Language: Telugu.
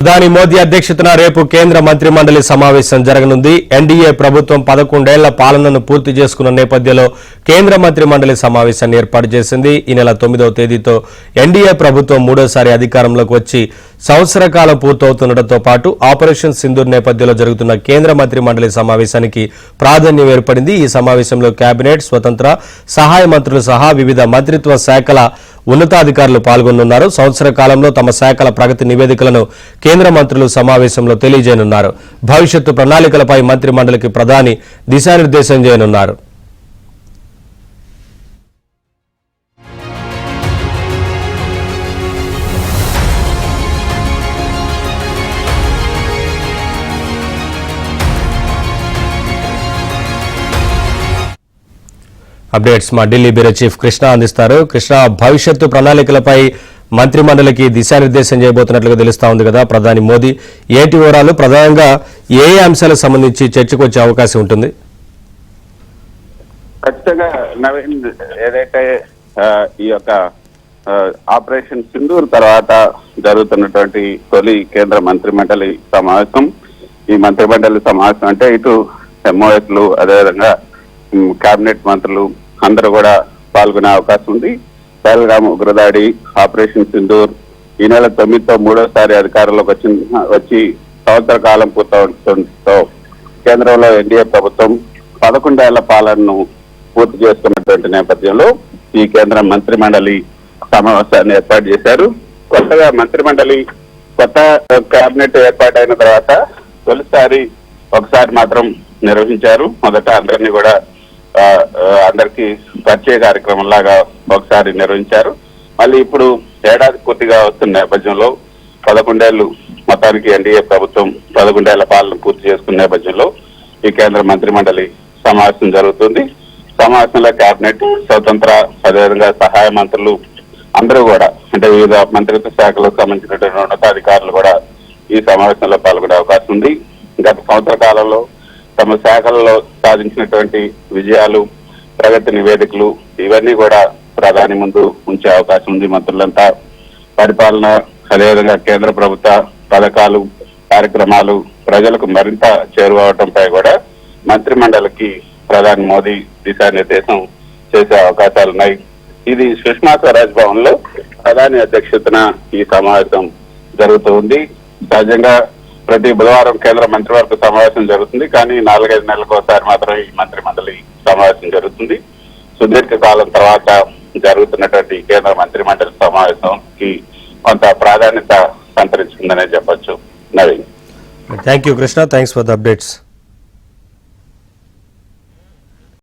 ప్రధాని మోదీ అధ్యక్షతన రేపు కేంద్ర మంత్రి మండలి సమావేశం జరగనుంది. ఎన్డీఏ ప్రభుత్వం 11 ఏళ్ల పాలనను పూర్తి చేసుకున్న నేపథ్యంలో కేంద్ర మంత్రి మండలి సమావేశాన్ని ఏర్పాటు చేసింది. ఈ నెల 9వ తేదీతో ఎన్డీఏ ప్రభుత్వం మూడోసారి అధికారంలోకి వచ్చి సంవత్సర కాలం పూర్తవుతుండటంతో పాటు ఆపరేషన్ సింధూర్ నేపథ్యంలో జరుగుతున్న కేంద్ర మంత్రి మండలి సమావేశానికి ప్రాధాన్యం ఏర్పడింది. ఈ సమావేశంలో కేబినెట్, స్వతంత్ర సహాయ మంత్రులు సహా వివిధ మంత్రిత్వ శాఖల ఉన్నతాధికారులు పాల్గొనున్నారు. సంవత్సర కాలంలో తమ శాఖల ప్రగతి నివేదికలను కేంద్ర మంత్రులు సమావేశంలో తెలియజేయనున్నారు. భవిష్యత్తు ప్రణాళికలపై మంత్రి మండలికి ప్రధాని దిశానిర్దేశం చేయనున్నారు. అప్డేట్స్ మా ఢిల్లీ బ్యూరో చీఫ్ కృష్ణ అందిస్తారు. కృష్ణ, భవిష్యత్తు ప్రణాళికలపై మంత్రి మండలికి దిశానిర్దేశం చేయబోతున్నట్లుగా తెలుస్తా ఉంది కదా ప్రధాని మోదీ. ఏంటి వివరాలు, ప్రధానంగా ఏ అంశాలకు సంబంధించి చర్చకు వచ్చే అవకాశం ఉంటుంది? ఖచ్చితంగా నవీన్, ఏదైతే ఈ యొక్క ఆపరేషన్ సింధూర్ తర్వాత జరుగుతున్నటువంటి తొలి కేంద్ర మంత్రి మండలి సమావేశం, ఈ మంత్రి మండలి సమావేశం అంటే ఇటు ఎంఓఎస్లు అదేవిధంగా కేబినెట్ మంత్రులు అందరూ కూడా పాల్గొనే అవకాశం ఉంది. పహల్గామ్ ఉగ్రదాడి, ఆపరేషన్ సింధూర్, ఈ నెల 9తో మూడోసారి అధికారంలోకి వచ్చి సంవత్సర కాలం పూర్తవడంతో కేంద్రంలో ఎన్డీఏ ప్రభుత్వం 11 ఏళ్ల పాలనను పూర్తి చేసుకున్నటువంటి నేపథ్యంలో ఈ కేంద్ర మంత్రి మండలి సమావేశాన్ని ఏర్పాటు చేశారు. కొత్తగా మంత్రి మండలి కొత్త కేబినెట్ ఏర్పాటైన తర్వాత తొలిసారి ఒకసారి మాత్రం నిర్వహించారు. మొదట అందరికీ పరిచయ కార్యక్రమం లాగా ఒకసారి నిర్వహించారు. మళ్ళీ ఇప్పుడు ఏడాది పూర్తిగా వస్తున్న నేపథ్యంలో 11 ఏళ్లు మొత్తానికి ఎన్డీఏ ప్రభుత్వం 11 ఏళ్ల పాలన పూర్తి చేసుకున్న నేపథ్యంలో ఈ కేంద్ర మంత్రి మండలి సమావేశం జరుగుతుంది. సమావేశంలో కేబినెట్, స్వతంత్ర అదేవిధంగా సహాయ మంత్రులు అందరూ కూడా అంటే వివిధ మంత్రిత్వ శాఖలకు సంబంధించినటువంటి ఉన్నతాధికారులు కూడా ఈ సమావేశంలో పాల్గొనే అవకాశం ఉంది. గత సంవత్సర కాలంలో తమ శాఖల్లో సాధించినటువంటి విజయాలు, ప్రగతి నివేదికలు ఇవన్నీ కూడా ప్రధాని ముందు ఉంచే అవకాశం ఉంది. మంత్రులంతా పరిపాలన అదేవిధంగా కేంద్ర ప్రభుత్వ పథకాలు, కార్యక్రమాలు ప్రజలకు మరింత చేరువవటంపై కూడా మంత్రి మండలికి ప్రధాని మోదీ దిశానిర్దేశం చేసే అవకాశాలున్నాయి. ఇది సుష్మా స్వరాజ్ భవన్ లో ప్రధాని అధ్యక్షతన ఈ సమావేశం జరుగుతుంది. సహజంగా ప్రతి బుధవారం కేంద్ర మంత్రివర్గ సమావేశం జరుగుతుంది, కానీ 4-5 నెలలకు ఒకసారి మాత్రం ఈ మంత్రి మండలి సమావేశం జరుగుతుంది. సుదీర్ఘ కాలం తర్వాత జరుగుతున్నటువంటి కేంద్ర మంత్రి మండలి సమావేశంకి కొంత ప్రాధాన్యత సంతరించుకుందనే చెప్పొచ్చు. Naveen, thank you Krishna, thanks for the updates.